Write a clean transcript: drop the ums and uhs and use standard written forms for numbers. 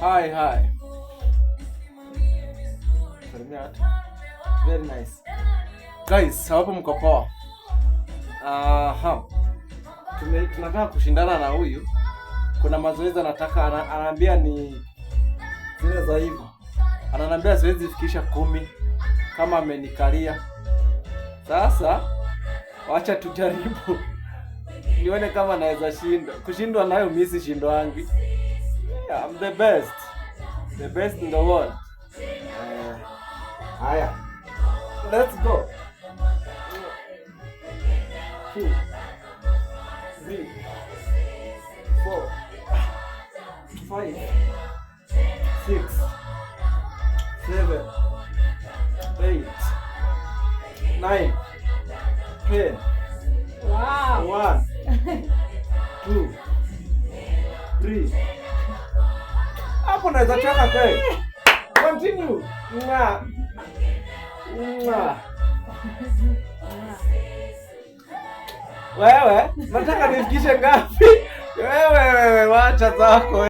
Hi. Very nice. Guys, hapo mko poa? Tunataka kushindana na huyu. Kuna mazoezi anataka anaambia ni zile za hivyo. Ananiambia siwezi fikisha 10 kama amenikalia. Sasa wacha tujaribu. Nione kama naweza shinda. Kushindwa nayo mimi si shindwangi. Yeah, I'm the best. The best in the world. Haya. Let's go. 2 3 4 5 6 7 8 9 10. Wow. 1 2 3. Hapo naweza toka kweli. Continue. Wewe, nataka nifikishe ngapi? Wewe, wacha zako.